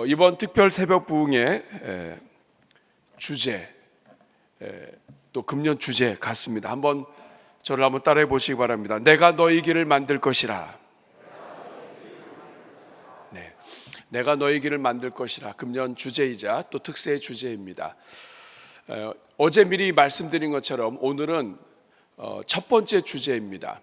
이번 특별 새벽 부흥의 주제, 또 금년 주제 같습니다. 저를 한번 따라해 보시기 바랍니다. 내가 너희 길을 만들 것이라. 네, 내가 너희 길을 만들 것이라. 금년 주제이자 또 특세의 주제입니다. 어제 미리 말씀드린 것처럼 오늘은 첫 번째 주제입니다.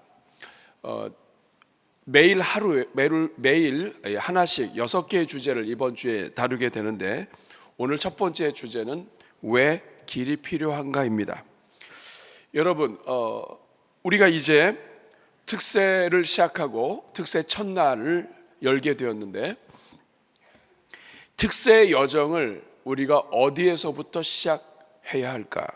매일 하나씩 6개의 주제를 이번 주에 다루게 되는데, 오늘 첫 번째 주제는 왜 길이 필요한가입니다. 여러분, 우리가 이제 특세를 시작하고 특세 첫날을 열게 되었는데, 특세의 여정을 우리가 어디에서부터 시작해야 할까?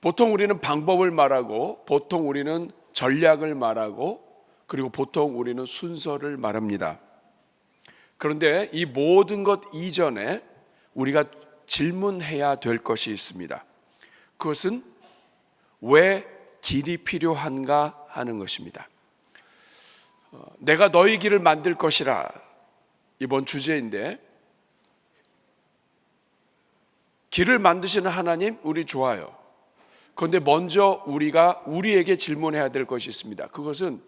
보통 우리는 방법을 말하고, 보통 우리는 전략을 말하고, 그리고 보통 우리는 순서를 말합니다. 그런데 이 모든 것 이전에 우리가 질문해야 될 것이 있습니다. 그것은 왜 길이 필요한가 하는 것입니다. 내가 너희 길을 만들 것이라, 이번 주제인데, 길을 만드시는 하나님 우리 좋아요. 그런데 먼저 우리가 우리에게 질문해야 될 것이 있습니다. 그것은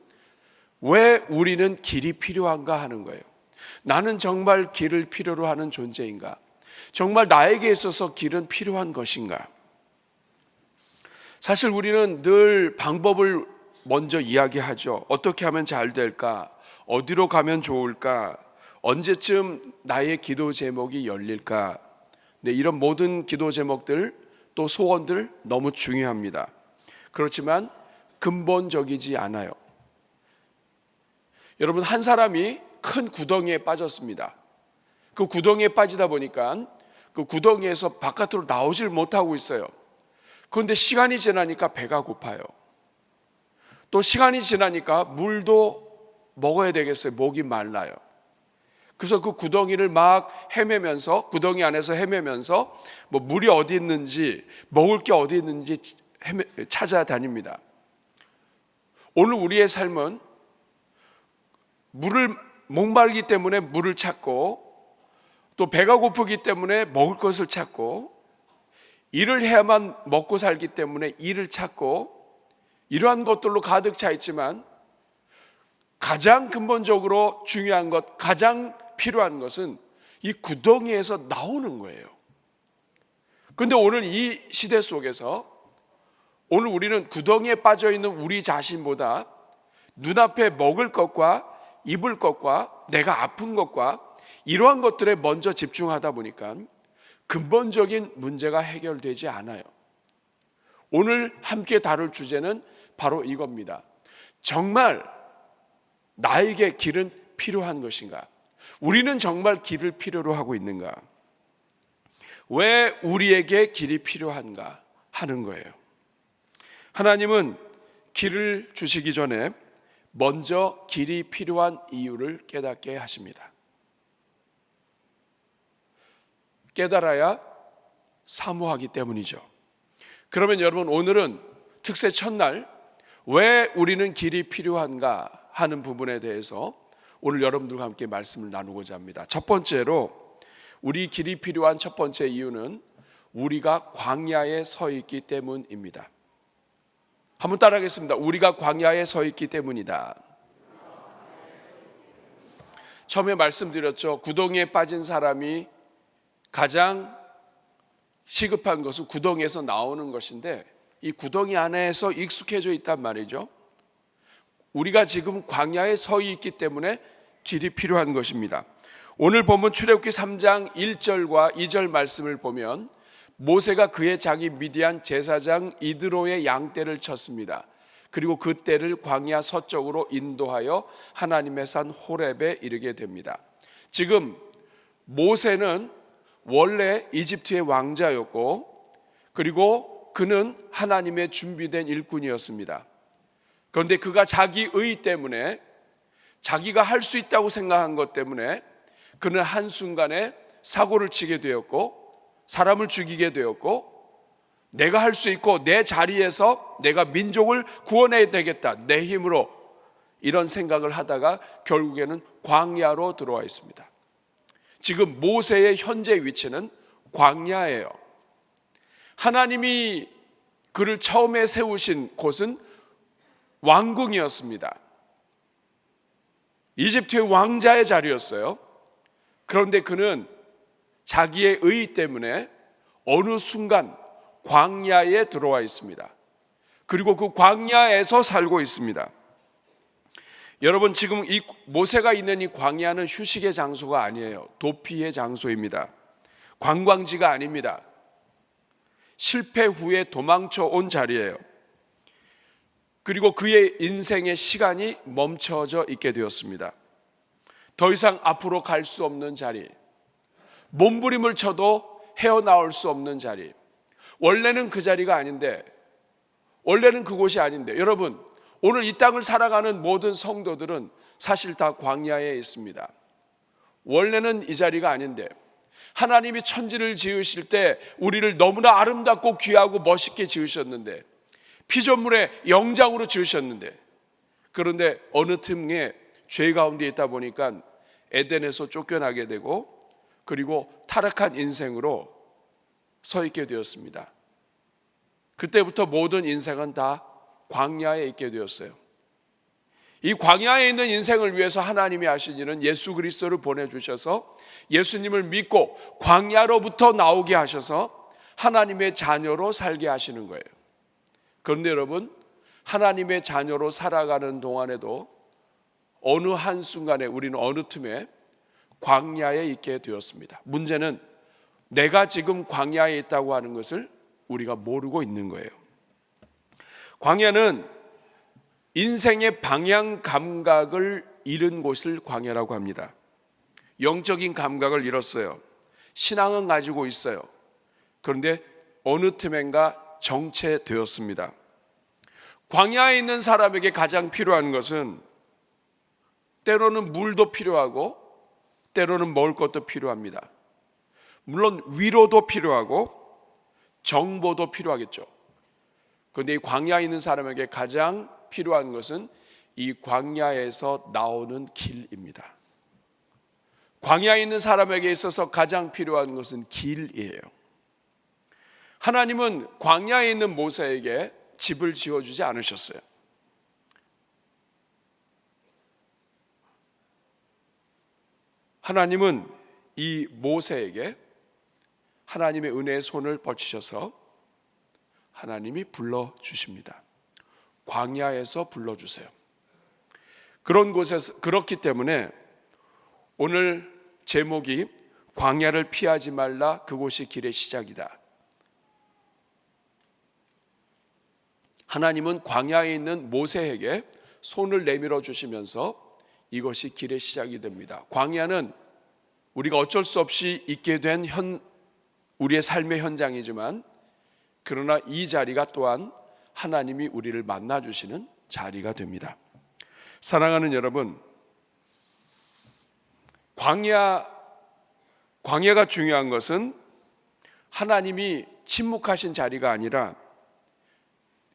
왜 우리는 길이 필요한가 하는 거예요. 나는 정말 길을 필요로 하는 존재인가? 정말 나에게 있어서 길은 필요한 것인가? 사실 우리는 늘 방법을 먼저 이야기하죠. 어떻게 하면 잘 될까? 어디로 가면 좋을까? 언제쯤 나의 기도 제목이 열릴까? 네, 이런 모든 기도 제목들, 또 소원들 너무 중요합니다. 그렇지만 근본적이지 않아요. 여러분, 한 사람이 큰 구덩이에 빠졌습니다. 그 구덩이에 빠지다 보니까 그 구덩이에서 바깥으로 나오질 못하고 있어요. 그런데 시간이 지나니까 배가 고파요. 또 시간이 지나니까 물도 먹어야 되겠어요. 목이 말라요. 그래서 그 구덩이를 막 헤매면서, 구덩이 안에서 헤매면서 물이 어디 있는지, 먹을 게 어디 있는지 찾아다닙니다. 오늘 우리의 삶은 목마르기 때문에 물을 찾고, 또 배가 고프기 때문에 먹을 것을 찾고, 일을 해야만 먹고 살기 때문에 일을 찾고, 이러한 것들로 가득 차 있지만 가장 근본적으로 중요한 것, 가장 필요한 것은 이 구덩이에서 나오는 거예요. 그런데 오늘 이 시대 속에서 오늘 우리는 구덩이에 빠져 있는 우리 자신보다 눈앞에 먹을 것과 입을 것과 내가 아픈 것과 이러한 것들에 먼저 집중하다 보니까 근본적인 문제가 해결되지 않아요. 오늘 함께 다룰 주제는 바로 이겁니다. 정말 나에게 길은 필요한 것인가? 우리는 정말 길을 필요로 하고 있는가? 왜 우리에게 길이 필요한가 하는 거예요. 하나님은 길을 주시기 전에 먼저 길이 필요한 이유를 깨닫게 하십니다. 깨달아야 사모하기 때문이죠. 그러면 여러분, 오늘은 특세 첫날 왜 우리는 길이 필요한가 하는 부분에 대해서 오늘 여러분들과 함께 말씀을 나누고자 합니다. 첫 번째로, 우리 길이 필요한 첫 번째 이유는 우리가 광야에 서 있기 때문입니다. 한번 따라하겠습니다. 우리가 광야에 서 있기 때문이다. 처음에 말씀드렸죠. 구덩이에 빠진 사람이 가장 시급한 것은 구덩이에서 나오는 것인데, 이 구덩이 안에서 익숙해져 있단 말이죠. 우리가 지금 광야에 서 있기 때문에 길이 필요한 것입니다. 오늘 본문 출애굽기 3장 1절과 2절 말씀을 보면 모세가 그의 자기 미디안 제사장 이드로의 양떼를 쳤습니다. 그리고 그 떼를 광야 서쪽으로 인도하여 하나님의 산 호렙에 이르게 됩니다. 지금 모세는 원래 이집트의 왕자였고, 그리고 그는 하나님의 준비된 일꾼이었습니다. 그런데 그가 자기 의 때문에, 자기가 할 수 있다고 생각한 것 때문에 그는 한순간에 사고를 치게 되었고, 사람을 죽이게 되었고, 내가 할 수 있고 내 자리에서 내가 민족을 구원해야 되겠다, 내 힘으로 이런 생각을 하다가 결국에는 광야로 들어와 있습니다. 지금 모세의 현재 위치는 광야예요. 하나님이 그를 처음에 세우신 곳은 왕궁이었습니다. 이집트의 왕자의 자리였어요. 그런데 그는 자기의 의 때문에 어느 순간 광야에 들어와 있습니다. 그리고 그 광야에서 살고 있습니다. 여러분, 지금 이 모세가 있는 이 광야는 휴식의 장소가 아니에요. 도피의 장소입니다. 관광지가 아닙니다. 실패 후에 도망쳐 온 자리예요. 그리고 그의 인생의 시간이 멈춰져 있게 되었습니다. 더 이상 앞으로 갈 수 없는 자리, 몸부림을 쳐도 헤어나올 수 없는 자리, 원래는 그 자리가 아닌데, 원래는 그곳이 아닌데, 여러분, 오늘 이 땅을 살아가는 모든 성도들은 사실 다 광야에 있습니다. 원래는 이 자리가 아닌데, 하나님이 천지를 지으실 때 우리를 너무나 아름답고 귀하고 멋있게 지으셨는데, 피조물의 영장으로 지으셨는데, 그런데 어느 틈에 죄 가운데 있다 보니까 에덴에서 쫓겨나게 되고, 그리고 타락한 인생으로 서 있게 되었습니다. 그때부터 모든 인생은 다 광야에 있게 되었어요. 이 광야에 있는 인생을 위해서 하나님이 하신 일은 예수 그리스도를 보내주셔서 예수님을 믿고 광야로부터 나오게 하셔서 하나님의 자녀로 살게 하시는 거예요. 그런데 여러분, 하나님의 자녀로 살아가는 동안에도 어느 한순간에 우리는 어느 틈에 광야에 있게 되었습니다. 문제는 내가 지금 광야에 있다고 하는 것을 우리가 모르고 있는 거예요. 광야는 인생의 방향 감각을 잃은 곳을 광야라고 합니다. 영적인 감각을 잃었어요. 신앙은 가지고 있어요. 그런데 어느 틈엔가 정체되었습니다. 광야에 있는 사람에게 가장 필요한 것은 때로는 물도 필요하고 때로는 먹을 것도 필요합니다. 물론 위로도 필요하고 정보도 필요하겠죠. 그런데 이 광야에 있는 사람에게 가장 필요한 것은 이 광야에서 나오는 길입니다. 광야에 있는 사람에게 있어서 가장 필요한 것은 길이에요. 하나님은 광야에 있는 모세에게 집을 지어주지 않으셨어요. 하나님은 이 모세에게 하나님의 은혜의 손을 뻗치셔서 하나님이 불러주십니다. 광야에서 불러주세요. 그런 곳에서, 그렇기 때문에 오늘 제목이 광야를 피하지 말라, 그곳이 길의 시작이다. 하나님은 광야에 있는 모세에게 손을 내밀어 주시면서 이것이 길의 시작이 됩니다. 광야는 우리가 어쩔 수 없이 있게 된 우리의 삶의 현장이지만, 그러나 이 자리가 또한 하나님이 우리를 만나주시는 자리가 됩니다. 사랑하는 여러분, 광야가 중요한 것은 하나님이 침묵하신 자리가 아니라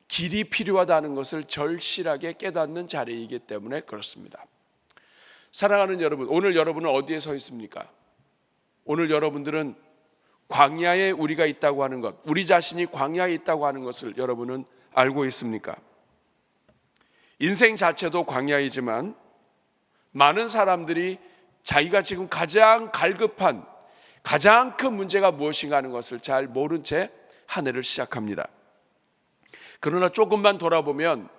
길이 필요하다는 것을 절실하게 깨닫는 자리이기 때문에 그렇습니다. 사랑하는 여러분, 오늘 여러분은 어디에 서 있습니까? 오늘 여러분들은 광야에 우리가 있다고 하는 것, 우리 자신이 광야에 있다고 하는 것을 여러분은 알고 있습니까? 인생 자체도 광야이지만 많은 사람들이 자기가 지금 가장 갈급한, 가장 큰 문제가 무엇인가 하는 것을 잘 모른 채 한 해를 시작합니다. 그러나 조금만 돌아보면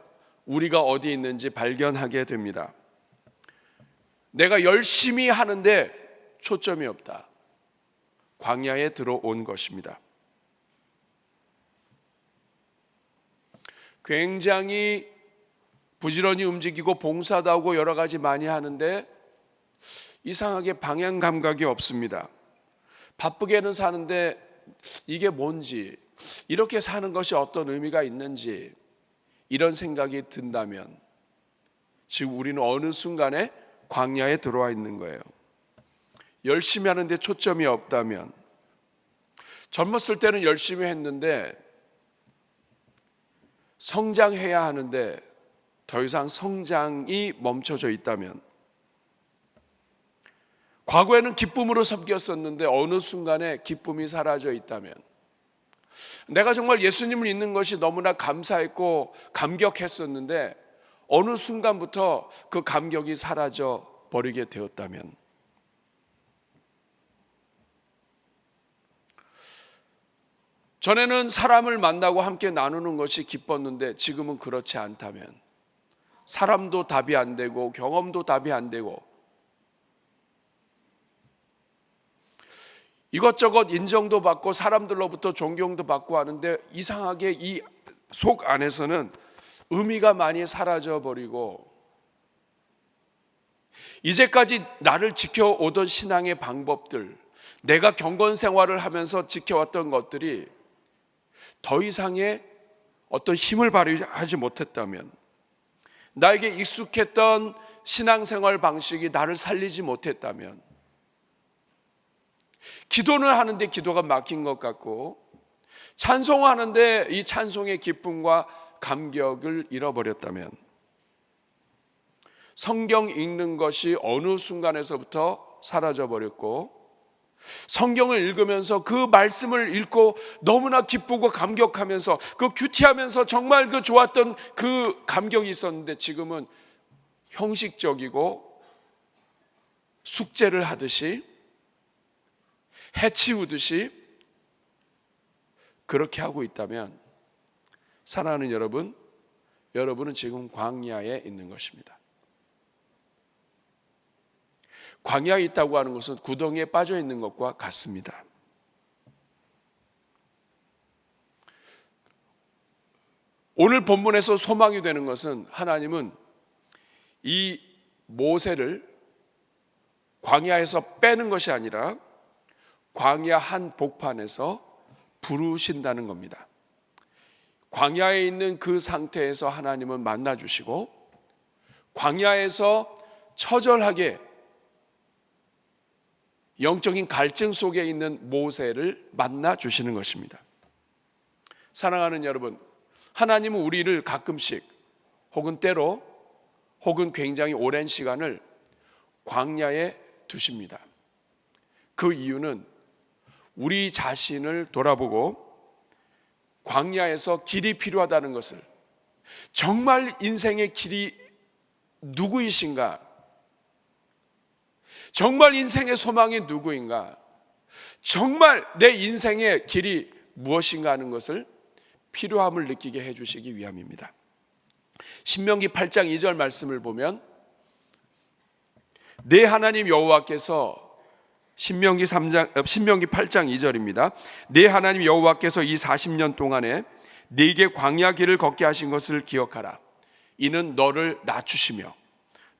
우리가 어디 있는지 발견하게 됩니다. 내가 열심히 하는데 초점이 없다. 광야에 들어온 것입니다. 굉장히 부지런히 움직이고 봉사도 하고 여러 가지 많이 하는데 이상하게 방향 감각이 없습니다. 바쁘게는 사는데 이게 뭔지, 이렇게 사는 것이 어떤 의미가 있는지, 이런 생각이 든다면 지금 우리는 어느 순간에 광야에 들어와 있는 거예요. 열심히 하는데 초점이 없다면, 젊었을 때는 열심히 했는데 성장해야 하는데 더 이상 성장이 멈춰져 있다면, 과거에는 기쁨으로 섬겼었는데 어느 순간에 기쁨이 사라져 있다면, 내가 정말 예수님을 믿는 것이 너무나 감사했고 감격했었는데 어느 순간부터 그 감격이 사라져 버리게 되었다면, 전에는 사람을 만나고 함께 나누는 것이 기뻤는데 지금은 그렇지 않다면, 사람도 답이 안 되고 경험도 답이 안 되고 이것저것 인정도 받고 사람들로부터 존경도 받고 하는데 이상하게 이 속 안에서는 의미가 많이 사라져 버리고, 이제까지 나를 지켜오던 신앙의 방법들, 내가 경건 생활을 하면서 지켜왔던 것들이 더 이상의 어떤 힘을 발휘하지 못했다면, 나에게 익숙했던 신앙생활 방식이 나를 살리지 못했다면, 기도는 하는데 기도가 막힌 것 같고, 찬송하는데 이 찬송의 기쁨과 감격을 잃어버렸다면, 성경 읽는 것이 어느 순간에서부터 사라져버렸고, 성경을 읽으면서 그 말씀을 읽고 너무나 기쁘고 감격하면서 그 큐티하면서 정말 그 좋았던 그 감격이 있었는데 지금은 형식적이고 숙제를 하듯이 해치우듯이 그렇게 하고 있다면, 사랑하는 여러분, 여러분은 지금 광야에 있는 것입니다. 광야에 있다고 하는 것은 구덩이에 빠져 있는 것과 같습니다. 오늘 본문에서 소망이 되는 것은, 하나님은 이 모세를 광야에서 빼는 것이 아니라 광야 한 복판에서 부르신다는 겁니다. 광야에 있는 그 상태에서 하나님은 만나 주시고, 광야에서 처절하게 영적인 갈증 속에 있는 모세를 만나 주시는 것입니다. 사랑하는 여러분, 하나님은 우리를 가끔씩 혹은 때로 혹은 굉장히 오랜 시간을 광야에 두십니다. 그 이유는 우리 자신을 돌아보고 광야에서 길이 필요하다는 것을, 정말 인생의 길이 누구이신가, 정말 인생의 소망이 누구인가, 정말 내 인생의 길이 무엇인가 하는 것을 필요함을 느끼게 해주시기 위함입니다. 신명기 8장 2절 말씀을 보면, 내 하나님 여호와께서, 신명기 8장 2절입니다. 내 하나님 여호와께서 이 40년 동안에 네게 광야 길을 걷게 하신 것을 기억하라. 이는 너를 낮추시며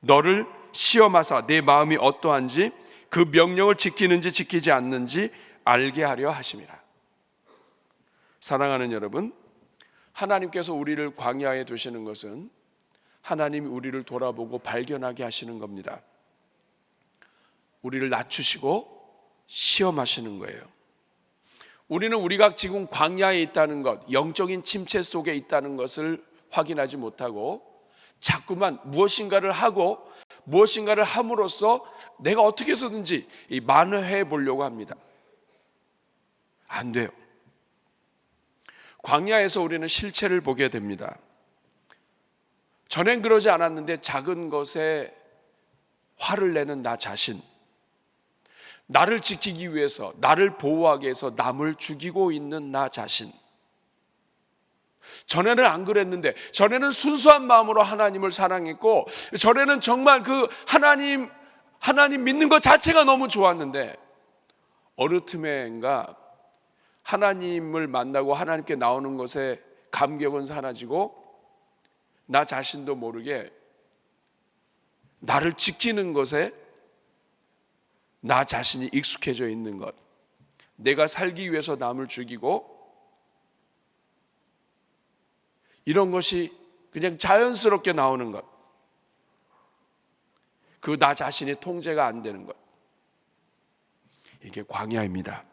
너를 시험하사 내 마음이 어떠한지 그 명령을 지키는지 지키지 않는지 알게 하려 하심이라. 사랑하는 여러분, 하나님께서 우리를 광야에 두시는 것은 하나님이 우리를 돌아보고 발견하게 하시는 겁니다. 우리를 낮추시고 시험하시는 거예요. 우리는 우리가 지금 광야에 있다는 것, 영적인 침체 속에 있다는 것을 확인하지 못하고 자꾸만 무엇인가를 하고 무엇인가를 함으로써 내가 어떻게 해서든지 만회해 보려고 합니다. 안 돼요. 광야에서 우리는 실체를 보게 됩니다. 전엔 그러지 않았는데 작은 것에 화를 내는 나 자신, 나를 지키기 위해서, 나를 보호하기 위해서 남을 죽이고 있는 나 자신. 전에는 안 그랬는데, 전에는 순수한 마음으로 하나님을 사랑했고, 전에는 정말 그 하나님 믿는 것 자체가 너무 좋았는데, 어느 틈엔가 하나님을 만나고 하나님께 나오는 것에 감격은 사라지고 나 자신도 모르게 나를 지키는 것에 나 자신이 익숙해져 있는 것, 내가 살기 위해서 남을 죽이고 이런 것이 그냥 자연스럽게 나오는 것, 그 나 자신이 통제가 안 되는 것, 이게 광야입니다.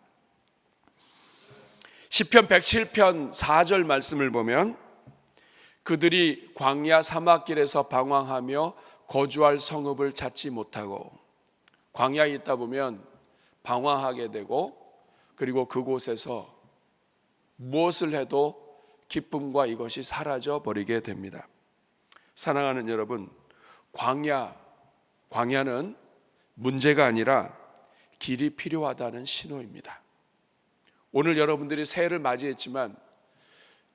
시편 107편 4절 말씀을 보면, 그들이 광야 사막길에서 방황하며 거주할 성읍을 찾지 못하고, 광야에 있다 보면 방황하게 되고, 그리고 그곳에서 무엇을 해도 기쁨과 이것이 사라져 버리게 됩니다. 사랑하는 여러분, 광야는 문제가 아니라 길이 필요하다는 신호입니다. 오늘 여러분들이 새해를 맞이했지만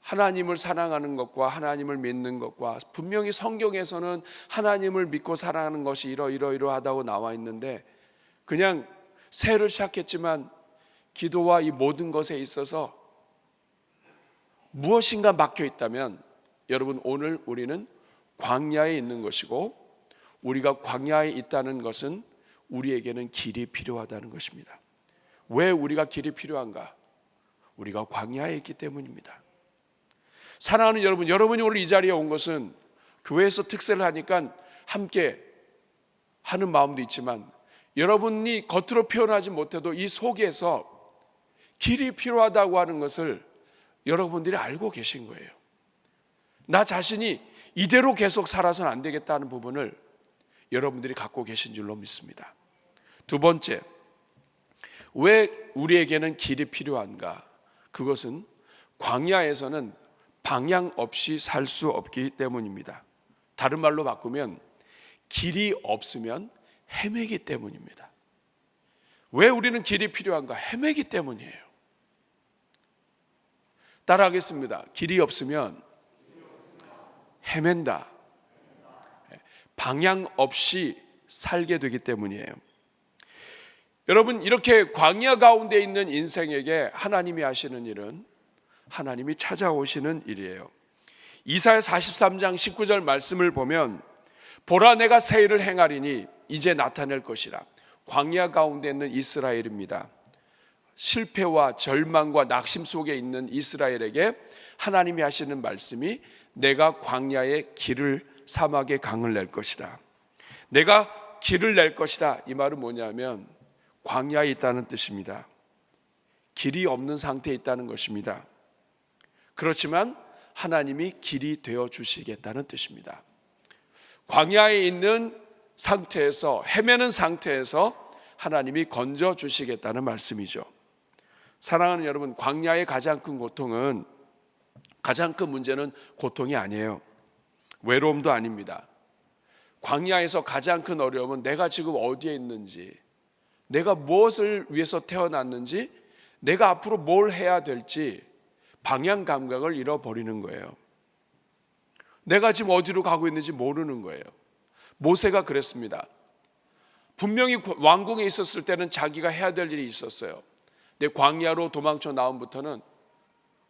하나님을 사랑하는 것과 하나님을 믿는 것과, 분명히 성경에서는 하나님을 믿고 사랑하는 것이 이러이러하다고 나와 있는데, 그냥 새해를 시작했지만 기도와 이 모든 것에 있어서 무엇인가 막혀 있다면, 여러분, 오늘 우리는 광야에 있는 것이고, 우리가 광야에 있다는 것은 우리에게는 길이 필요하다는 것입니다. 왜 우리가 길이 필요한가? 우리가 광야에 있기 때문입니다. 사랑하는 여러분, 여러분이 오늘 이 자리에 온 것은 교회에서 특세를 하니까 함께 하는 마음도 있지만, 여러분이 겉으로 표현하지 못해도 이 속에서 길이 필요하다고 하는 것을 여러분들이 알고 계신 거예요. 나 자신이 이대로 계속 살아서는 안 되겠다는 부분을 여러분들이 갖고 계신 줄로 믿습니다. 두 번째, 왜 우리에게는 길이 필요한가? 그것은 광야에서는 방향 없이 살 수 없기 때문입니다. 다른 말로 바꾸면 길이 없으면 헤매기 때문입니다. 왜 우리는 길이 필요한가? 헤매기 때문이에요. 따라하겠습니다. 길이 없으면 헤맨다. 방향 없이 살게 되기 때문이에요. 여러분, 이렇게 광야 가운데 있는 인생에게 하나님이 하시는 일은 하나님이 찾아오시는 일이에요. 이사야 43장 19절 말씀을 보면, 보라 내가 새 일을 행하리니 이제 나타낼 것이라. 광야 가운데 있는 이스라엘입니다. 실패와 절망과 낙심 속에 있는 이스라엘에게 하나님이 하시는 말씀이, 내가 광야에 길을, 사막에 강을 낼 것이다. 내가 길을 낼 것이다. 이 말은 뭐냐면 광야에 있다는 뜻입니다. 길이 없는 상태에 있다는 것입니다. 그렇지만 하나님이 길이 되어 주시겠다는 뜻입니다. 광야에 있는 상태에서, 헤매는 상태에서 하나님이 건져 주시겠다는 말씀이죠. 사랑하는 여러분, 광야의 가장 큰 고통은, 가장 큰 문제는 고통이 아니에요. 외로움도 아닙니다. 광야에서 가장 큰 어려움은 내가 지금 어디에 있는지, 내가 무엇을 위해서 태어났는지, 내가 앞으로 뭘 해야 될지 방향 감각을 잃어버리는 거예요. 내가 지금 어디로 가고 있는지 모르는 거예요. 모세가 그랬습니다. 분명히 왕궁에 있었을 때는 자기가 해야 될 일이 있었어요. 근데 광야로 도망쳐 나온부터는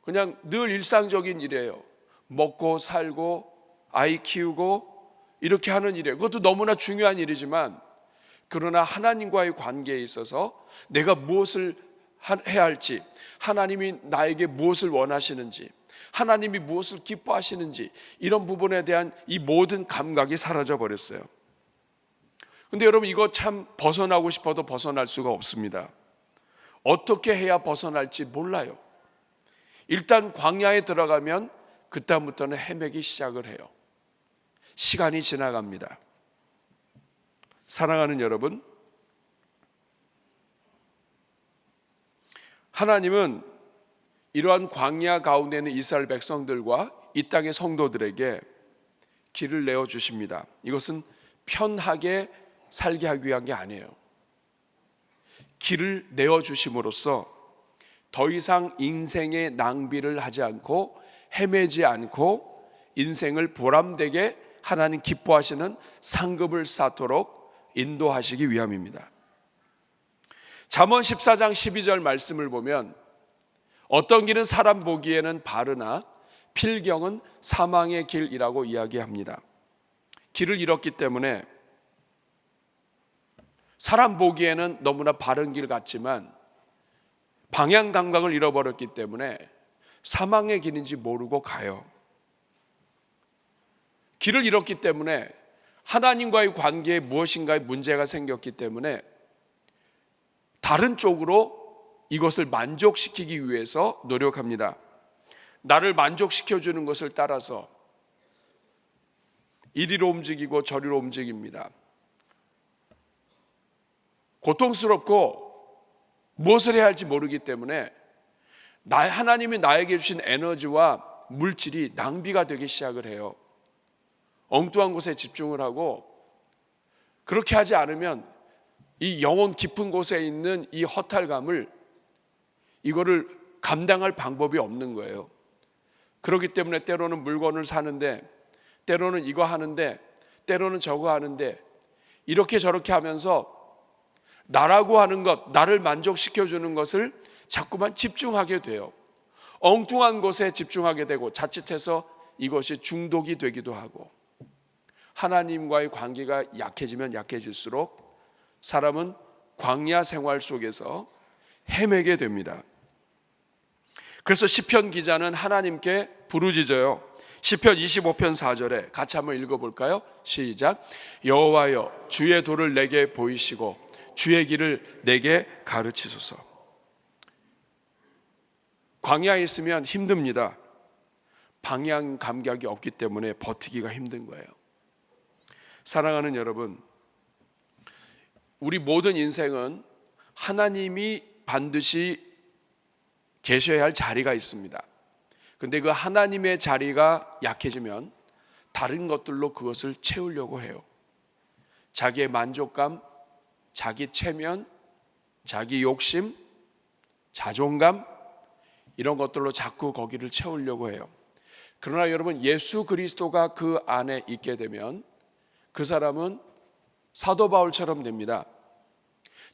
그냥 늘 일상적인 일이에요. 먹고 살고 아이 키우고 이렇게 하는 일이에요. 그것도 너무나 중요한 일이지만, 그러나 하나님과의 관계에 있어서 내가 무엇을 해야 할지, 하나님이 나에게 무엇을 원하시는지, 하나님이 무엇을 기뻐하시는지, 이런 부분에 대한 이 모든 감각이 사라져 버렸어요. 근데 여러분, 이거 참 벗어나고 싶어도 벗어날 수가 없습니다. 어떻게 해야 벗어날지 몰라요. 일단 광야에 들어가면 그다음부터는 헤매기 시작을 해요. 시간이 지나갑니다. 사랑하는 여러분, 하나님은 이러한 광야 가운데 있는 이스라엘 백성들과 이 땅의 성도들에게 길을 내어 주십니다. 이것은 편하게 살게 하기 위한 게 아니에요. 길을 내어 주심으로써 더 이상 인생의 낭비를 하지 않고 헤매지 않고 인생을 보람되게 하나님 기뻐하시는 상급을 쌓도록 인도하시기 위함입니다. 잠언 14장 12절 말씀을 보면, 어떤 길은 사람 보기에는 바르나 필경은 사망의 길이라고 이야기합니다. 길을 잃었기 때문에 사람 보기에는 너무나 바른 길 같지만 방향 감각을 잃어버렸기 때문에 사망의 길인지 모르고 가요. 길을 잃었기 때문에 하나님과의 관계에 무엇인가의 문제가 생겼기 때문에 다른 쪽으로 이것을 만족시키기 위해서 노력합니다. 나를 만족시켜주는 것을 따라서 이리로 움직이고 저리로 움직입니다. 고통스럽고 무엇을 해야 할지 모르기 때문에 하나님이 나에게 주신 에너지와 물질이 낭비가 되기 시작을 해요. 엉뚱한 곳에 집중을 하고, 그렇게 하지 않으면 이 영혼 깊은 곳에 있는 이 허탈감을, 이거를 감당할 방법이 없는 거예요. 그렇기 때문에 때로는 물건을 사는데, 때로는 이거 하는데, 때로는 저거 하는데, 이렇게 저렇게 하면서 나라고 하는 것, 나를 만족시켜주는 것을 자꾸만 집중하게 돼요. 엉뚱한 곳에 집중하게 되고, 자칫해서 이것이 중독이 되기도 하고, 하나님과의 관계가 약해지면 약해질수록 사람은 광야 생활 속에서 헤매게 됩니다. 그래서 시편 기자는 하나님께 부르짖어요. 시편 25편 4절에 같이 한번 읽어볼까요? 시작. 여호와여, 주의 도를 내게 보이시고 주의 길을 내게 가르치소서. 광야에 있으면 힘듭니다. 방향 감각이 없기 때문에 버티기가 힘든 거예요. 사랑하는 여러분, 우리 모든 인생은 하나님이 반드시 계셔야 할 자리가 있습니다. 근데 그 하나님의 자리가 약해지면 다른 것들로 그것을 채우려고 해요. 자기의 만족감, 자기 체면, 자기 욕심, 자존감, 이런 것들로 자꾸 거기를 채우려고 해요. 그러나 여러분, 예수 그리스도가 그 안에 있게 되면 그 사람은 사도 바울처럼 됩니다.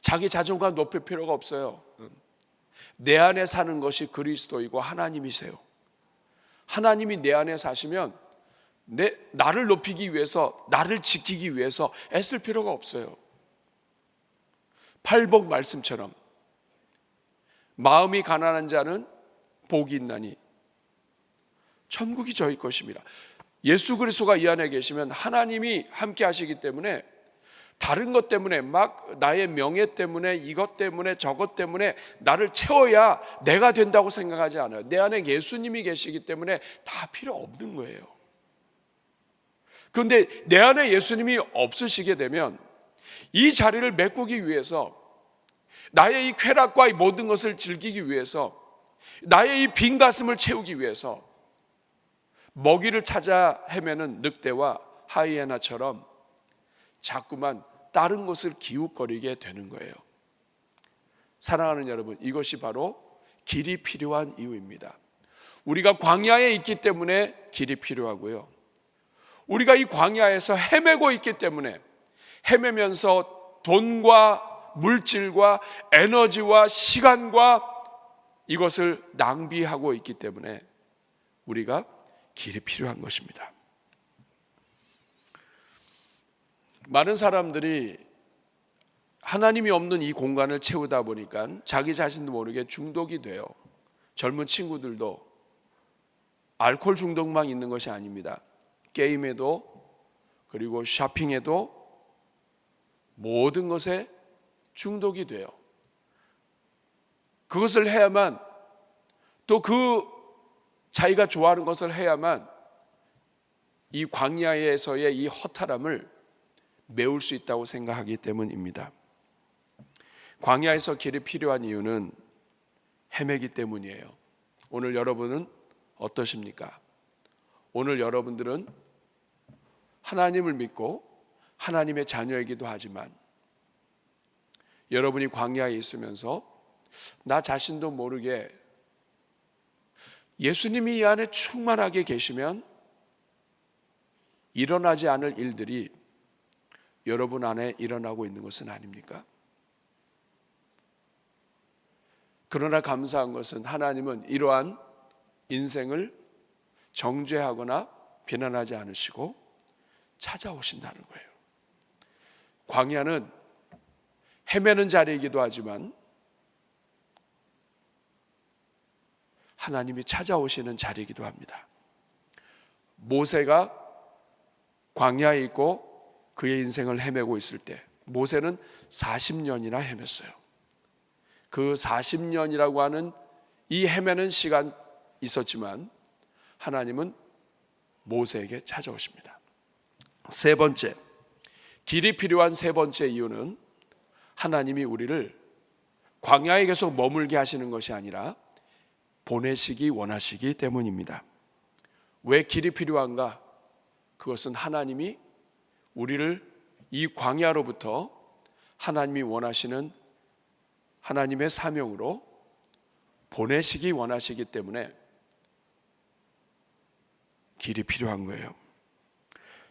자기 자존감 높일 필요가 없어요. 내 안에 사는 것이 그리스도이고 하나님이세요. 하나님이 내 안에 사시면 나를 높이기 위해서, 나를 지키기 위해서 애쓸 필요가 없어요. 팔복 말씀처럼 마음이 가난한 자는 복이 있나니 천국이 저희 것입니다. 예수 그리스도가 이 안에 계시면 하나님이 함께 하시기 때문에 다른 것 때문에, 막 나의 명예 때문에, 이것 때문에, 저것 때문에 나를 채워야 내가 된다고 생각하지 않아요. 내 안에 예수님이 계시기 때문에 다 필요 없는 거예요. 그런데 내 안에 예수님이 없으시게 되면 이 자리를 메꾸기 위해서, 나의 이 쾌락과 이 모든 것을 즐기기 위해서, 나의 이 빈 가슴을 채우기 위해서 먹이를 찾아 헤매는 늑대와 하이에나처럼 자꾸만 다른 것을 기웃거리게 되는 거예요. 사랑하는 여러분, 이것이 바로 길이 필요한 이유입니다. 우리가 광야에 있기 때문에 길이 필요하고요, 우리가 이 광야에서 헤매고 있기 때문에, 헤매면서 돈과 물질과 에너지와 시간과 이것을 낭비하고 있기 때문에 우리가 길이 필요한 것입니다. 많은 사람들이 하나님이 없는 이 공간을 채우다 보니까 자기 자신도 모르게 중독이 돼요. 젊은 친구들도 알코올 중독만 있는 것이 아닙니다. 게임에도, 그리고 쇼핑에도, 모든 것에 중독이 돼요. 그것을 해야만, 또 그 자기가 좋아하는 것을 해야만 이 광야에서의 이 허탈함을 메울 수 있다고 생각하기 때문입니다. 광야에서 길이 필요한 이유는 헤매기 때문이에요. 오늘 여러분은 어떠십니까? 오늘 여러분들은 하나님을 믿고 하나님의 자녀이기도 하지만 여러분이 광야에 있으면서 나 자신도 모르게 예수님이 이 안에 충만하게 계시면 일어나지 않을 일들이 여러분 안에 일어나고 있는 것은 아닙니까? 그러나 감사한 것은 하나님은 이러한 인생을 정죄하거나 비난하지 않으시고 찾아오신다는 거예요. 광야는 헤매는 자리이기도 하지만 하나님이 찾아오시는 자리이기도 합니다. 모세가 광야에 있고 그의 인생을 헤매고 있을 때 모세는 40년이나 헤맸어요. 그 40년이라고 하는 이 헤매는 시간 있었지만 하나님은 모세에게 찾아오십니다. 세 번째, 길이 필요한 세 번째 이유는 하나님이 우리를 광야에 계속 머물게 하시는 것이 아니라 보내시기 원하시기 때문입니다. 왜 길이 필요한가? 그것은 하나님이 우리를 이 광야로부터 하나님이 원하시는 하나님의 사명으로 보내시기 원하시기 때문에 길이 필요한 거예요.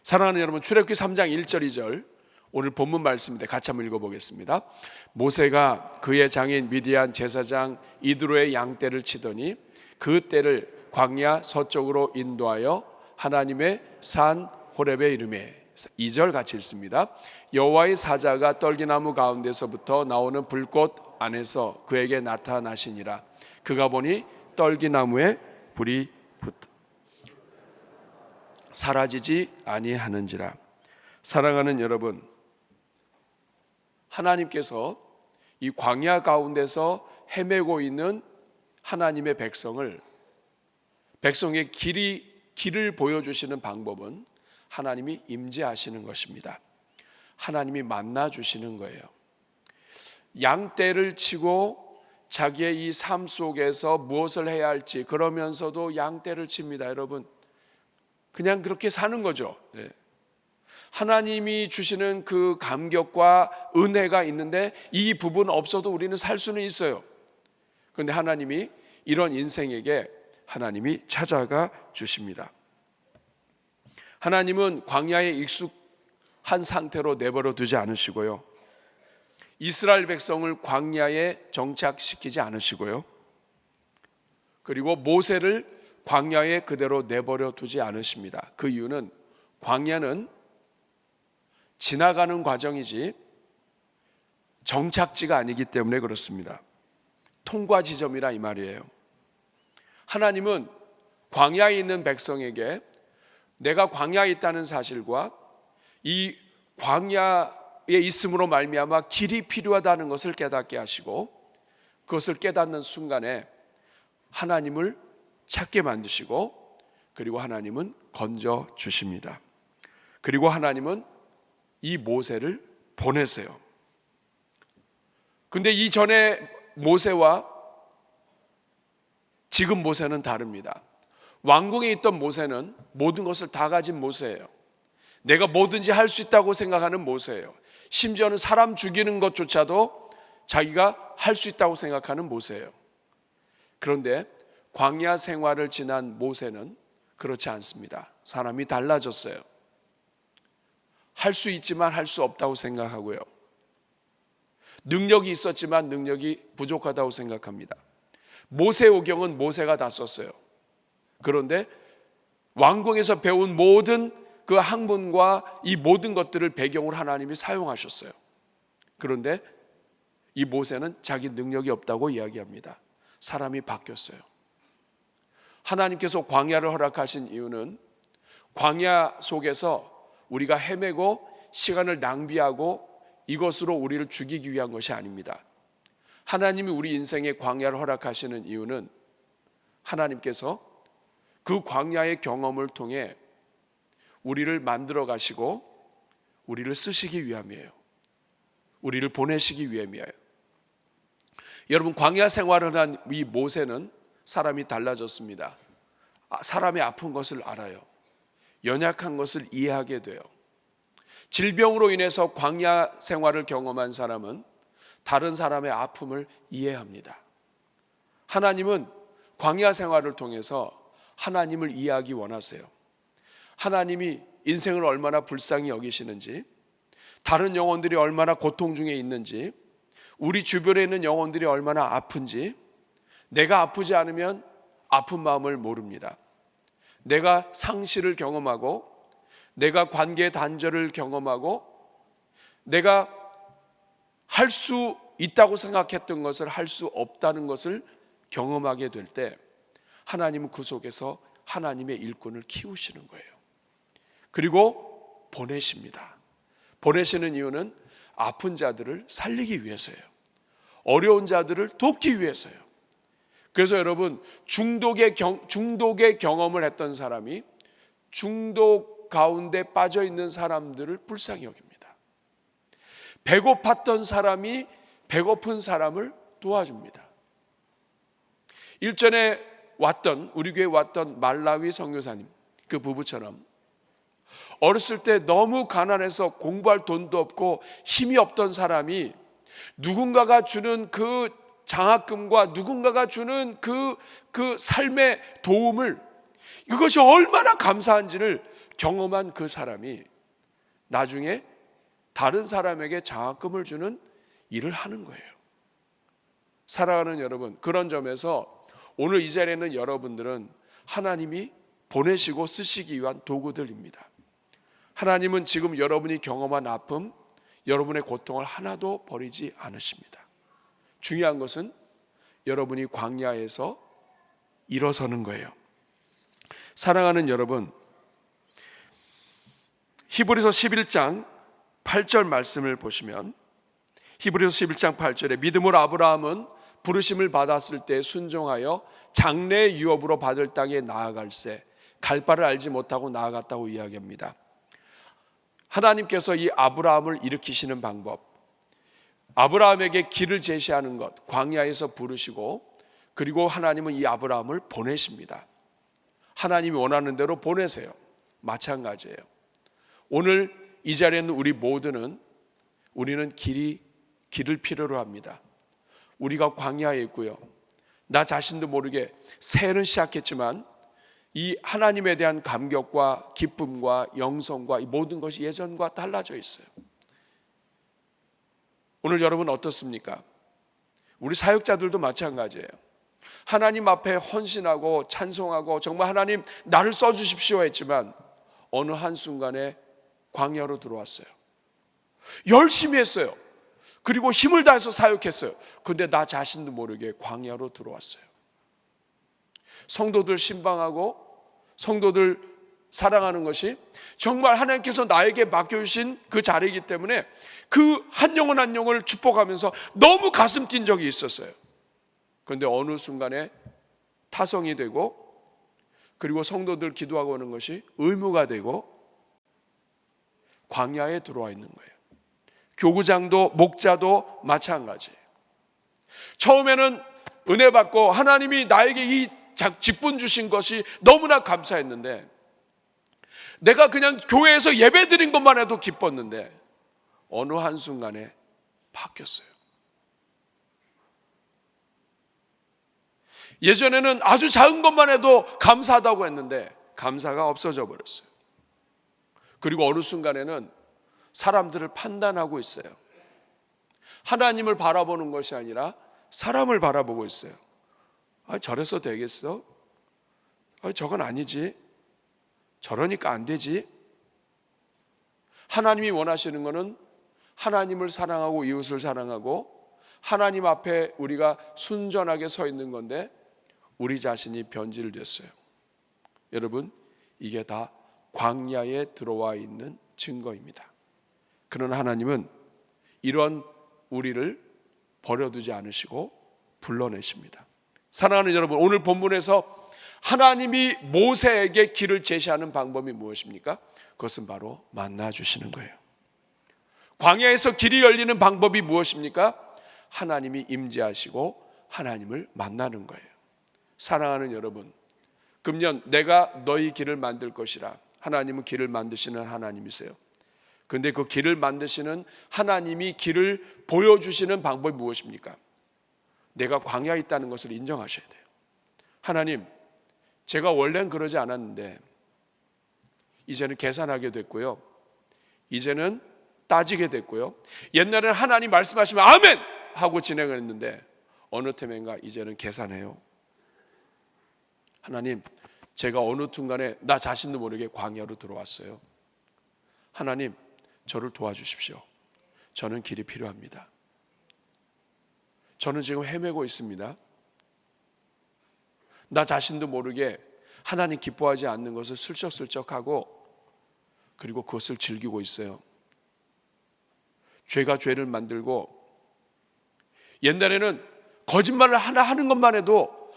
사랑하는 여러분, 출애굽기 3장 1절 2절 오늘 본문 말씀인데 같이 한번 읽어보겠습니다. 모세가 그의 장인 미디안 제사장 이드로의 양떼를 치더니 그 떼를 광야 서쪽으로 인도하여 하나님의 산 호렙에 이르매. 2절 같이 읽습니다. 여호와의 사자가 떨기나무 가운데서부터 나오는 불꽃 안에서 그에게 나타나시니라. 그가 보니 떨기나무에 불이 사라지지 아니하는지라. 사랑하는 여러분, 하나님께서 이 광야 가운데서 헤매고 있는 하나님의 백성의 길을 보여주시는 방법은 하나님이 임재하시는 것입니다. 하나님이 만나 주시는 거예요. 양떼를 치고 자기의 이 삶 속에서 무엇을 해야 할지 그러면서도 양떼를 칩니다. 여러분, 그냥 그렇게 사는 거죠. 하나님이 주시는 그 감격과 은혜가 있는데 이 부분 없어도 우리는 살 수는 있어요. 그런데 하나님이 이런 인생에게 하나님이 찾아가 주십니다. 하나님은 광야에 익숙한 상태로 내버려 두지 않으시고요, 이스라엘 백성을 광야에 정착시키지 않으시고요, 그리고 모세를 광야에 그대로 내버려 두지 않으십니다. 그 이유는 광야는 지나가는 과정이지 정착지가 아니기 때문에 그렇습니다. 통과 지점이라 이 말이에요. 하나님은 광야에 있는 백성에게 내가 광야에 있다는 사실과 이 광야에 있음으로 말미암아 길이 필요하다는 것을 깨닫게 하시고, 그것을 깨닫는 순간에 하나님을 찾게 만드시고, 그리고 하나님은 건져 주십니다. 그리고 하나님은 이 모세를 보내세요. 근데 이전에 모세와 지금 모세는 다릅니다. 왕궁에 있던 모세는 모든 것을 다 가진 모세예요. 내가 뭐든지 할 수 있다고 생각하는 모세예요. 심지어는 사람 죽이는 것조차도 자기가 할 수 있다고 생각하는 모세예요. 그런데 광야 생활을 지난 모세는 그렇지 않습니다. 사람이 달라졌어요. 할 수 있지만 할 수 없다고 생각하고요, 능력이 있었지만 능력이 부족하다고 생각합니다. 모세오경은 모세가 다 썼어요. 그런데 왕궁에서 배운 모든 그 학문과 이 모든 것들을 배경으로 하나님이 사용하셨어요. 그런데 이 모세는 자기 능력이 없다고 이야기합니다. 사람이 바뀌었어요. 하나님께서 광야를 허락하신 이유는 광야 속에서 우리가 헤매고 시간을 낭비하고 이것으로 우리를 죽이기 위한 것이 아닙니다. 하나님이 우리 인생에 광야를 허락하시는 이유는 하나님께서 그 광야의 경험을 통해 우리를 만들어 가시고 우리를 쓰시기 위함이에요. 우리를 보내시기 위함이에요. 여러분, 광야 생활을 한 이 모세는 사람이 달라졌습니다. 사람의 아픈 것을 알아요. 연약한 것을 이해하게 돼요. 질병으로 인해서 광야 생활을 경험한 사람은 다른 사람의 아픔을 이해합니다. 하나님은 광야 생활을 통해서 하나님을 이해하기 원하세요. 하나님이 인생을 얼마나 불쌍히 여기시는지, 다른 영혼들이 얼마나 고통 중에 있는지, 우리 주변에 있는 영혼들이 얼마나 아픈지, 내가 아프지 않으면 아픈 마음을 모릅니다. 내가 상실을 경험하고, 내가 관계 단절을 경험하고, 내가 할 수 있다고 생각했던 것을 할 수 없다는 것을 경험하게 될 때 하나님은 그 속에서 하나님의 일꾼을 키우시는 거예요. 그리고 보내십니다. 보내시는 이유는 아픈 자들을 살리기 위해서예요. 어려운 자들을 돕기 위해서예요. 그래서 여러분, 중독의 경험을 했던 사람이 중독 가운데 빠져 있는 사람들을 불쌍히 여깁니다. 배고팠던 사람이 배고픈 사람을 도와줍니다. 일전에 우리 교회에 왔던 말라위 선교사님, 그 부부처럼 어렸을 때 너무 가난해서 공부할 돈도 없고 힘이 없던 사람이 누군가가 주는 그 장학금과 누군가가 주는 그 삶의 도움을, 이것이 얼마나 감사한지를 경험한 그 사람이 나중에 다른 사람에게 장학금을 주는 일을 하는 거예요. 사랑하는 여러분, 그런 점에서 오늘 이 자리에 있는 여러분들은 하나님이 보내시고 쓰시기 위한 도구들입니다. 하나님은 지금 여러분이 경험한 아픔, 여러분의 고통을 하나도 버리지 않으십니다. 중요한 것은 여러분이 광야에서 일어서는 거예요. 사랑하는 여러분, 히브리서 11장 8절 말씀을 보시면, 히브리서 11장 8절에 믿음으로 아브라함은 부르심을 받았을 때 순종하여 장래의 유업으로 받을 땅에 나아갈새 갈 바를 알지 못하고 나아갔다고 이야기합니다. 하나님께서 이 아브라함을 일으키시는 방법, 아브라함에게 길을 제시하는 것, 광야에서 부르시고, 그리고 하나님은 이 아브라함을 보내십니다. 하나님이 원하는 대로 보내세요. 마찬가지예요. 오늘 이 자리에 있는 우리 모두는, 우리는 길을 필요로 합니다. 우리가 광야에 있고요, 나 자신도 모르게 새해는 시작했지만 이 하나님에 대한 감격과 기쁨과 영성과 이 모든 것이 예전과 달라져 있어요. 오늘 여러분 어떻습니까? 우리 사역자들도 마찬가지예요. 하나님 앞에 헌신하고 찬송하고 정말 하나님 나를 써주십시오 했지만 어느 한순간에 광야로 들어왔어요. 열심히 했어요. 그리고 힘을 다해서 사역했어요. 그런데 나 자신도 모르게 광야로 들어왔어요. 성도들 신방하고 성도들 사랑하는 것이 정말 하나님께서 나에게 맡겨주신 그 자리이기 때문에 그 한 영혼 한 영혼을 축복하면서 너무 가슴 뛴 적이 있었어요. 그런데 어느 순간에 타성이 되고, 그리고 성도들 기도하고 오는 것이 의무가 되고 광야에 들어와 있는 거예요. 교구장도 목자도 마찬가지예요. 처음에는 은혜 받고 하나님이 나에게 이 직분 주신 것이 너무나 감사했는데, 내가 그냥 교회에서 예배 드린 것만 해도 기뻤는데 어느 한순간에 바뀌었어요. 예전에는 아주 작은 것만 해도 감사하다고 했는데 감사가 없어져 버렸어요. 그리고 어느 순간에는 사람들을 판단하고 있어요. 하나님을 바라보는 것이 아니라 사람을 바라보고 있어요. 저래서 되겠어? 저건 아니지. 저러니까 안 되지. 하나님이 원하시는 것은 하나님을 사랑하고 이웃을 사랑하고 하나님 앞에 우리가 순전하게 서 있는 건데 우리 자신이 변질됐어요. 여러분, 이게 다 광야에 들어와 있는 증거입니다. 그러나 하나님은 이런 우리를 버려두지 않으시고 불러내십니다. 사랑하는 여러분, 오늘 본문에서 하나님이 모세에게 길을 제시하는 방법이 무엇입니까? 그것은 바로 만나 주시는 거예요. 광야에서 길이 열리는 방법이 무엇입니까? 하나님이 임재하시고 하나님을 만나는 거예요. 사랑하는 여러분, 금년 내가 너희 길을 만들 것이라. 하나님은 길을 만드시는 하나님이세요. 그런데 그 길을 만드시는 하나님이 길을 보여주시는 방법이 무엇입니까? 내가 광야에 있다는 것을 인정하셔야 돼요. 하나님, 제가 원래는 그러지 않았는데 이제는 계산하게 됐고요, 이제는 따지게 됐고요, 옛날에는 하나님 말씀하시면 아멘! 하고 진행을 했는데 어느 틈엔가 이제는 계산해요. 하나님, 제가 어느 순간에 나 자신도 모르게 광야로 들어왔어요. 하나님, 저를 도와주십시오. 저는 길이 필요합니다. 저는 지금 헤매고 있습니다. 나 자신도 모르게 하나님 기뻐하지 않는 것을 슬쩍슬쩍하고 그리고 그것을 즐기고 있어요. 죄가 죄를 만들고, 옛날에는 거짓말을 하나 하는 것만 해도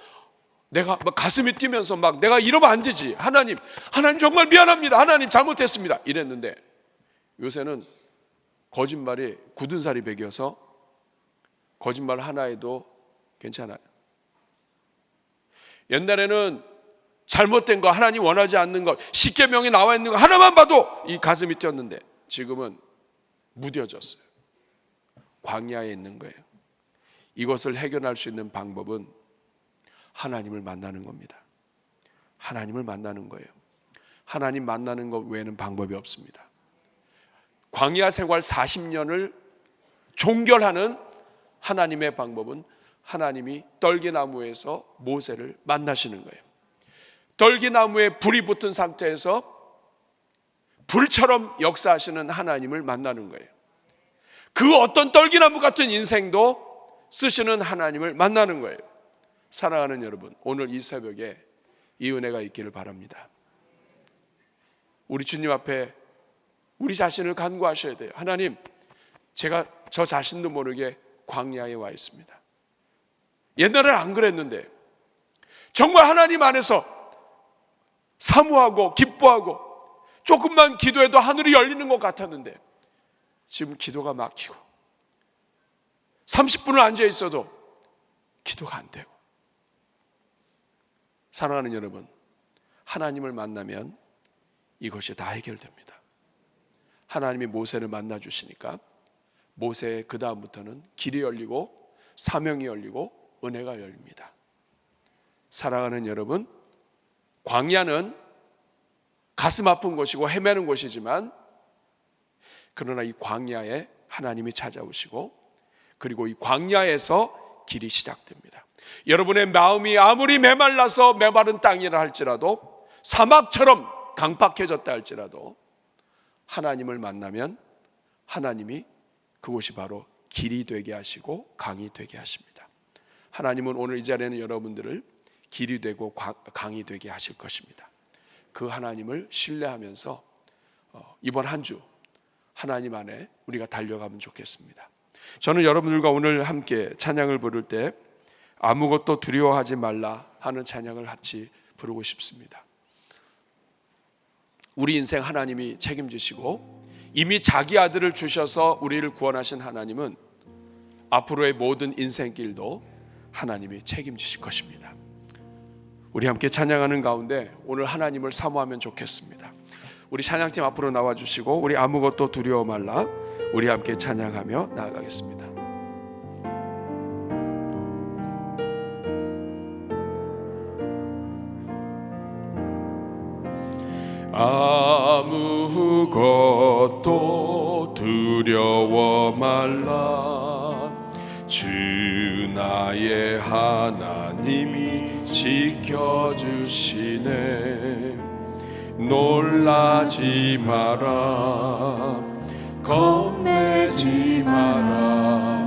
내가 막 가슴이 뛰면서 막 내가 이러면 안 되지. 하나님 정말 미안합니다. 하나님 잘못했습니다. 이랬는데 요새는 거짓말이 굳은 살이 배겨서 거짓말 하나에도 괜찮아요. 옛날에는 잘못된 거, 하나님 원하지 않는 것, 십계명에 나와 있는 거 하나만 봐도 이 가슴이 뛰었는데 지금은 무뎌졌어요. 광야에 있는 거예요. 이것을 해결할 수 있는 방법은 하나님을 만나는 겁니다. 하나님을 만나는 거예요. 하나님 만나는 것 외에는 방법이 없습니다. 광야 생활 40년을 종결하는 하나님의 방법은 하나님이 떨기나무에서 모세를 만나시는 거예요. 떨기나무에 불이 붙은 상태에서 불처럼 역사하시는 하나님을 만나는 거예요. 그 어떤 떨기나무 같은 인생도 쓰시는 하나님을 만나는 거예요. 사랑하는 여러분, 오늘 이 새벽에 이 은혜가 있기를 바랍니다. 우리 주님 앞에 우리 자신을 간구하셔야 돼요. 하나님, 제가 저 자신도 모르게 광야에 와 있습니다. 옛날에는 안 그랬는데 정말 하나님 안에서 사모하고 기뻐하고 조금만 기도해도 하늘이 열리는 것 같았는데 지금 기도가 막히고 30분을 앉아 있어도 기도가 안 되고. 사랑하는 여러분, 하나님을 만나면 이것이 다 해결됩니다. 하나님이 모세를 만나 주시니까 모세의 그 다음부터는 길이 열리고 사명이 열리고 은혜가 열립니다. 사랑하는 여러분, 광야는 가슴 아픈 곳이고 헤매는 곳이지만 그러나 이 광야에 하나님이 찾아오시고 그리고 이 광야에서 길이 시작됩니다. 여러분의 마음이 아무리 메말라서 메마른 땅이라 할지라도 사막처럼 강팍해졌다 할지라도 하나님을 만나면 하나님이 그곳이 바로 길이 되게 하시고 강이 되게 하십니다. 하나님은 오늘 이 자리에는 여러분들을 길이 되고 강이 되게 하실 것입니다. 그 하나님을 신뢰하면서 이번 한 주 하나님 안에 우리가 달려가면 좋겠습니다. 저는 여러분들과 오늘 함께 찬양을 부를 때 아무것도 두려워하지 말라 하는 찬양을 같이 부르고 싶습니다. 우리 인생 하나님이 책임지시고 이미 자기 아들을 주셔서 우리를 구원하신 하나님은 앞으로의 모든 인생길도 하나님이 책임지실 것입니다. 우리 함께 찬양하는 가운데 오늘 하나님을 사모하면 좋겠습니다. 우리 찬양팀 앞으로 나와주시고 우리 아무것도 두려워 말라 우리 함께 찬양하며 나아가겠습니다. 아무것도 두려워 말라 주 나의 하나님이 지켜주시네 놀라지 마라 겁내지 마라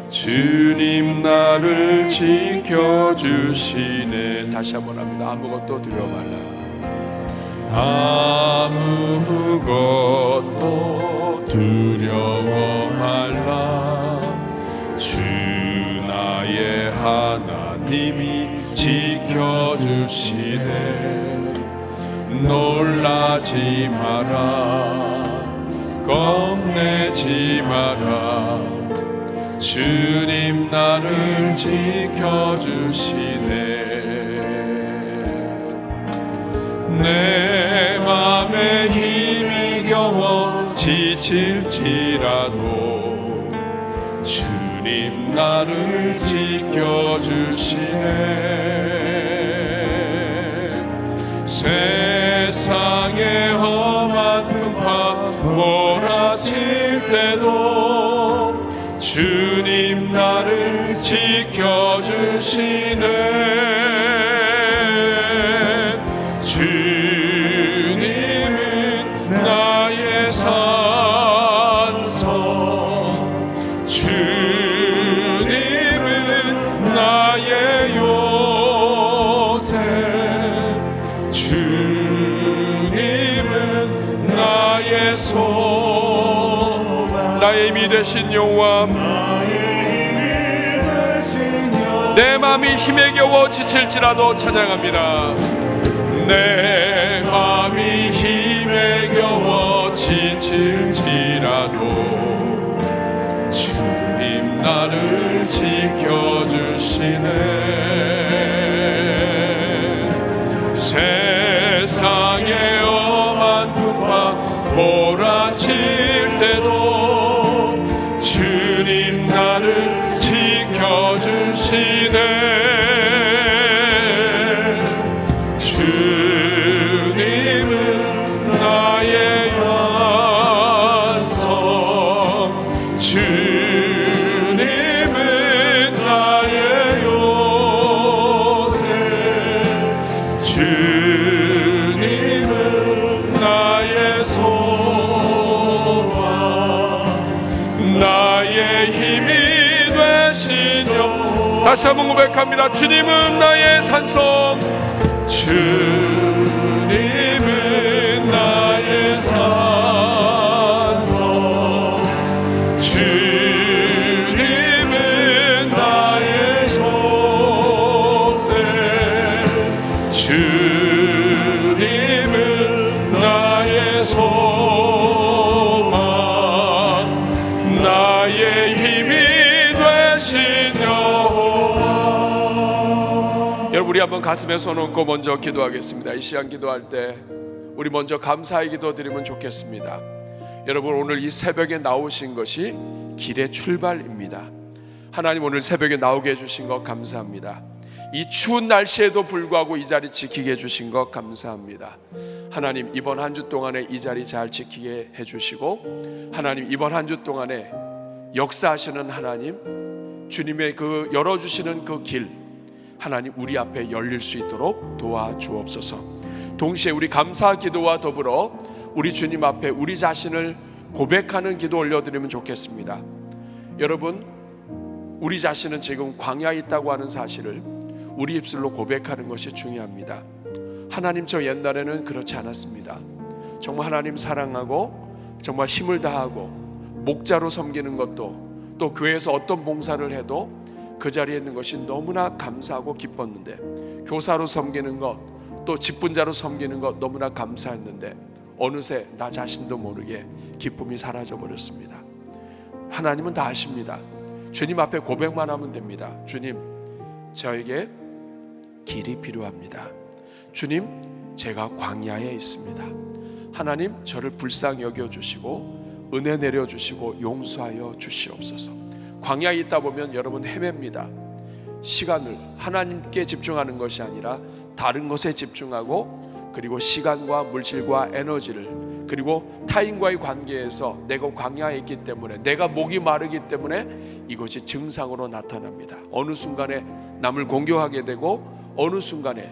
주님 나를 지켜주시네. 다시 한번 합니다. 아무것도 두려워 말라 아무것도 두려워 말라 주 나의 하나님이 지켜주시네 놀라지 마라 겁내지 마라 주님 나를 지켜주시네 내 맘에 힘이 겨워 지칠지라도 주님 나를 지켜주시네 세상의 험한 풍파 몰아칠 때도 주님 나를 지켜주시네 주님은 나의 산성 주님은 나의 요새 주님은 나의 소망 나의 힘이 되신 여호와 나의 힘이 되신 여호와 내 마음이 힘에 겨워 지칠지라도 찬양합니다. 내 마음이 힘에 겨워 지칠지라도 주님 나를 지켜주시네. 세상의 엄한 풍파 몰아칠 때도 주님 나를 지켜주시네. 주님은 나의 반성, 주님은 나의 요새, 주님은 나의 소망, 나의 힘이 되시며. 다시 한번 고백합니다. 주님은 나의 산성, 주님은 나의 산성, 주님은 나의 소생, 주님은 나의 소망, 나의 힘이 되신 여호와. 여러분, 우리 한번 가슴에 손 얹고 먼저 기도하겠습니다. 이 시간 기도할 때 우리 먼저 감사의 기도 드리면 좋겠습니다. 여러분, 오늘 이 새벽에 나오신 것이 길의 출발입니다. 하나님, 오늘 새벽에 나오게 해주신 것 감사합니다. 이 추운 날씨에도 불구하고 이 자리 지키게 해주신 것 감사합니다. 하나님, 이번 한 주 동안에 이 자리 잘 지키게 해주시고, 하나님, 이번 한 주 동안에 역사하시는 하나님, 주님의 그 열어주시는 그 길, 하나님 우리 앞에 열릴 수 있도록 도와주옵소서. 동시에 우리 감사 기도와 더불어 우리 주님 앞에 우리 자신을 고백하는 기도 올려드리면 좋겠습니다. 여러분, 우리 자신은 지금 광야에 있다고 하는 사실을 우리 입술로 고백하는 것이 중요합니다. 하나님, 저 옛날에는 그렇지 않았습니다. 정말 하나님 사랑하고 정말 힘을 다하고 목자로 섬기는 것도, 또 교회에서 어떤 봉사를 해도 그 자리에 있는 것이 너무나 감사하고 기뻤는데, 교사로 섬기는 것, 또 직분자로 섬기는 것 너무나 감사했는데, 어느새 나 자신도 모르게 기쁨이 사라져 버렸습니다. 하나님은 다 아십니다. 주님 앞에 고백만 하면 됩니다. 주님, 저에게 길이 필요합니다. 주님, 제가 광야에 있습니다. 하나님, 저를 불쌍히 여겨주시고 은혜 내려주시고 용서하여 주시옵소서. 광야에 있다 보면 여러분 헤맵니다. 시간을 하나님께 집중하는 것이 아니라 다른 것에 집중하고, 그리고 시간과 물질과 에너지를, 그리고 타인과의 관계에서 내가 광야에 있기 때문에, 내가 목이 마르기 때문에 이것이 증상으로 나타납니다. 어느 순간에 남을 공격하게 되고, 어느 순간에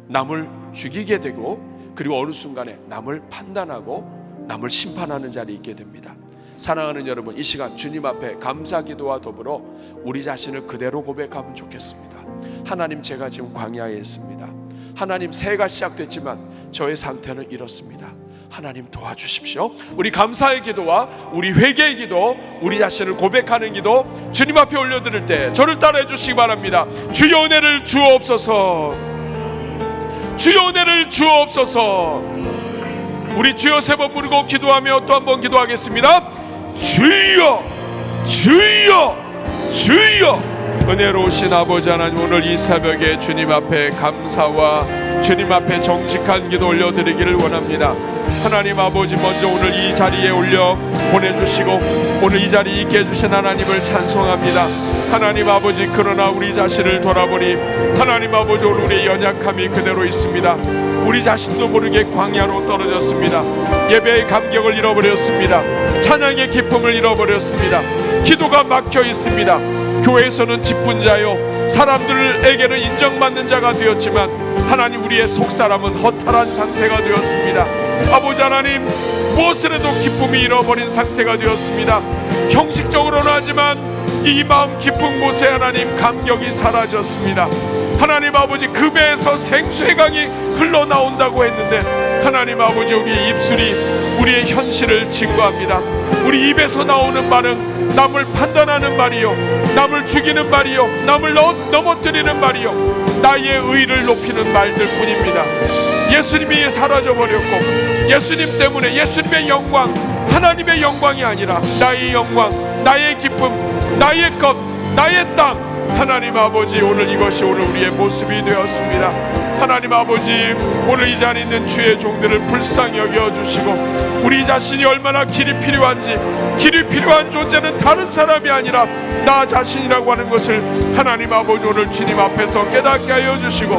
남을 죽이게 되고, 그리고 어느 순간에 남을 판단하고 남을 심판하는 자리에 있게 됩니다. 사랑하는 여러분, 이 시간 주님 앞에 감사 기도와 더불어 우리 자신을 그대로 고백하면 좋겠습니다. 하나님, 제가 지금 광야에 있습니다. 하나님, 새해가 시작됐지만 저의 상태는 이렇습니다. 하나님, 도와주십시오. 우리 감사의 기도와 우리 회개의 기도, 우리 자신을 고백하는 기도 주님 앞에 올려드릴 때 저를 따라해 주시기 바랍니다. 주여 은혜를 주옵소서, 주여 은혜를 주옵소서. 우리 주여 세 번 부르고 기도하며 또 한 번 기도하겠습니다. 주여, 주여, 주여. 은혜로우신 아버지 하나님, 오늘 이 새벽에 주님 앞에 감사와 주님 앞에 정직한 기도 올려드리기를 원합니다. 하나님 아버지, 먼저 오늘 이 자리에 올려 보내주시고 오늘 이 자리에 있게 해주신 하나님을 찬송합니다. 하나님 아버지, 그러나 우리 자신을 돌아보니 하나님 아버지, 오늘 우리의 연약함이 그대로 있습니다. 우리 자신도 모르게 광야로 떨어졌습니다. 예배의 감격을 잃어버렸습니다. 찬양의 기쁨을 잃어버렸습니다. 기도가 막혀 있습니다. 교회에서는 직분자요, 사람들에게는 인정받는 자가 되었지만 하나님, 우리의 속사람은 허탈한 상태가 되었습니다. 아버지 하나님, 무엇을 해도 기쁨이 잃어버린 상태가 되었습니다. 형식적으로는 하지만 이 마음 깊은 곳에 하나님 감격이 사라졌습니다. 하나님 아버지 그 배에서 생수의 강이 흘러나온다고 했는데 하나님 아버지 우리의 입술이 우리의 현실을 증거합니다. 우리 입에서 나오는 말은 남을 판단하는 말이요, 남을 죽이는 말이요, 남을 넘어뜨리는 말이요, 나의 의를 높이는 말들 뿐입니다. 예수님이 사라져버렸고 예수님 때문에 예수님의 영광, 하나님의 영광이 아니라 나의 영광, 나의 기쁨, 나의 것, 나의 땅, 하나님 아버지 오늘 이것이 오늘 우리의 모습이 되었습니다. 하나님 아버지 오늘 이 자리에 있는 주의 종들을 불쌍히 여겨주시고 우리 자신이 얼마나 길이 필요한지, 길이 필요한 존재는 다른 사람이 아니라 나 자신이라고 하는 것을 하나님 아버지 오늘 주님 앞에서 깨닫게 하여 주시고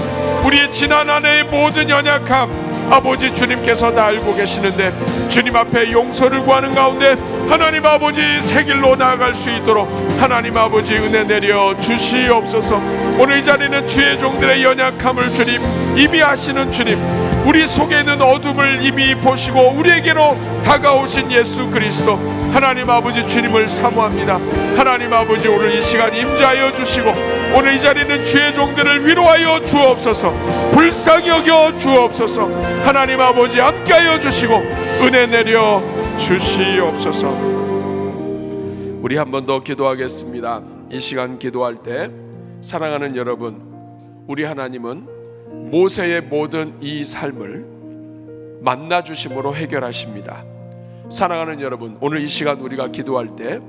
우리의 지난 한 해의 모든 연약함 아버지 주님께서 다 알고 계시는데 주님 앞에 용서를 구하는 가운데 하나님 아버지 새 길로 나아갈 수 있도록 하나님 아버지 은혜 내려 주시옵소서. 오늘 이 자리는 주의 종들의 연약함을 주님 이미 아시는 주님, 우리 속에 있는 어둠을 이미 보시고 우리에게로 다가오신 예수 그리스도 하나님 아버지 주님을 사모합니다. 하나님 아버지 오늘 이 시간 임재하여 주시고 오늘 이 자리는 주의 종들을 위로하여 주옵소서, 불쌍히 여겨 주옵소서. 하나님 아버지 함께하여 주시고 은혜 내려 주시옵소서. 우리 한 번 더 기도하겠습니다. 이 시간 기도할 때 사랑하는 여러분, 우리 하나님은 모세의 모든 이 삶을 만나 주심으로 해결하십니다. 사랑하는 여러분, 오늘 이 시간 우리가 기도할 때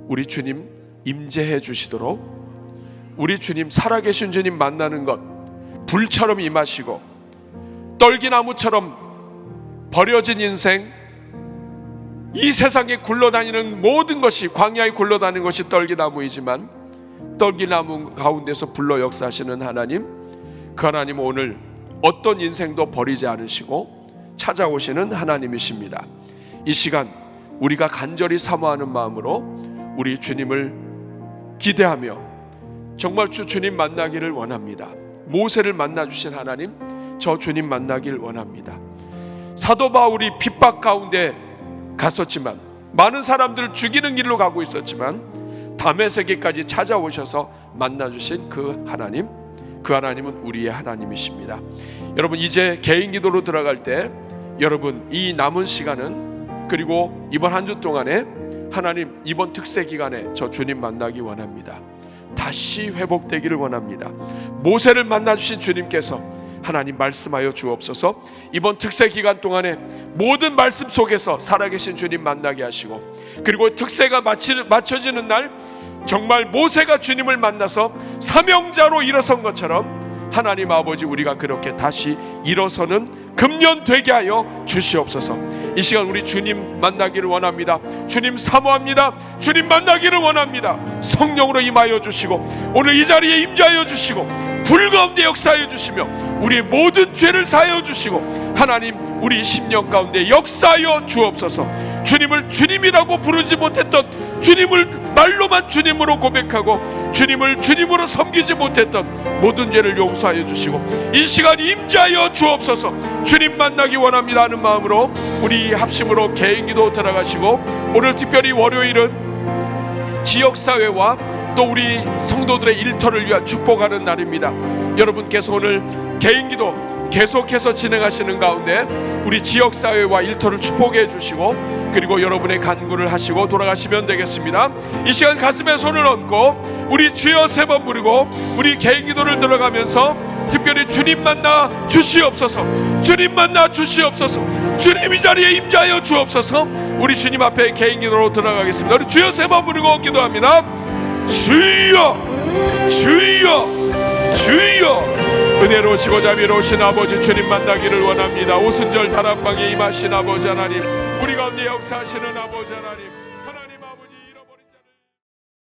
우리 주님 임재해 주시도록 우리 주님, 살아계신 주님 만나는 것 불처럼 임하시고 떨기나무처럼 버려진 인생, 이 세상에 굴러다니는 모든 것이, 광야에 굴러다니는 것이 떨기나무이지만 떨기나무 가운데서 불러 역사하시는 하나님, 그 하나님은 오늘 어떤 인생도 버리지 않으시고 찾아오시는 하나님이십니다. 이 시간 우리가 간절히 사모하는 마음으로 우리 주님을 기대하며 정말 주님 만나기를 원합니다. 모세를 만나주신 하나님, 저 주님 만나길 원합니다. 사도 바울이 핍박 가운데 갔었지만, 많은 사람들을 죽이는 길로 가고 있었지만 다메섹에까지 찾아오셔서 만나주신 그 하나님, 그 하나님은 우리의 하나님이십니다. 여러분, 이제 개인 기도로 들어갈 때 여러분 이 남은 시간은, 그리고 이번 한 주 동안에 하나님 이번 특세 기간에 저 주님 만나기 원합니다. 다시 회복되기를 원합니다. 모세를 만나주신 주님께서 하나님 말씀하여 주옵소서. 이번 특세 기간 동안에 모든 말씀 속에서 살아계신 주님 만나게 하시고, 그리고 특세가 마쳐지는 날 정말 모세가 주님을 만나서 사명자로 일어선 것처럼 하나님 아버지 우리가 그렇게 다시 일어서는 금년 되게 하여 주시옵소서. 이 시간 우리 주님 만나기를 원합니다. 주님 사모합니다. 주님 만나기를 원합니다. 성령으로 임하여 주시고 오늘 이 자리에 임재하여 주시고 불 가운데 역사하여 주시며 우리의 모든 죄를 사하여 주시고 하나님 우리 심령 가운데 역사하여 주옵소서. 주님을 주님이라고 부르지 못했던, 주님을 말로만 주님으로 고백하고 주님을 주님으로 섬기지 못했던 모든 죄를 용서하여 주시고 이 시간 임재하여 주옵소서. 주님 만나기 원합니다 하는 마음으로 우리 합심으로 개인기도 들어가시고, 오늘 특별히 월요일은 지역사회와 또 우리 성도들의 일터를 위한 축복하는 날입니다. 여러분께서 오늘 개인기도 계속해서 진행하시는 가운데 우리 지역사회와 일터를 축복해 주시고, 그리고 여러분의 간구를 하시고 돌아가시면 되겠습니다. 이 시간 가슴에 손을 얹고 우리 주여 세 번 부르고 우리 개인기도를 들어가면서 특별히 주님 만나 주시옵소서, 주님 만나 주시옵소서, 주님 이 자리에 임재하여 주옵소서. 우리 주님 앞에 개인기도로 들어가겠습니다. 우리 주여 세 번 부르고 기도합니다. 주여 주여 주여. 은혜로우시고 자비로우신 아버지 주님 만나기를 원합니다. 오순절 다락방에 임하신 아버지 하나님, 우리 가운데 역사하시는 아버지 하나님,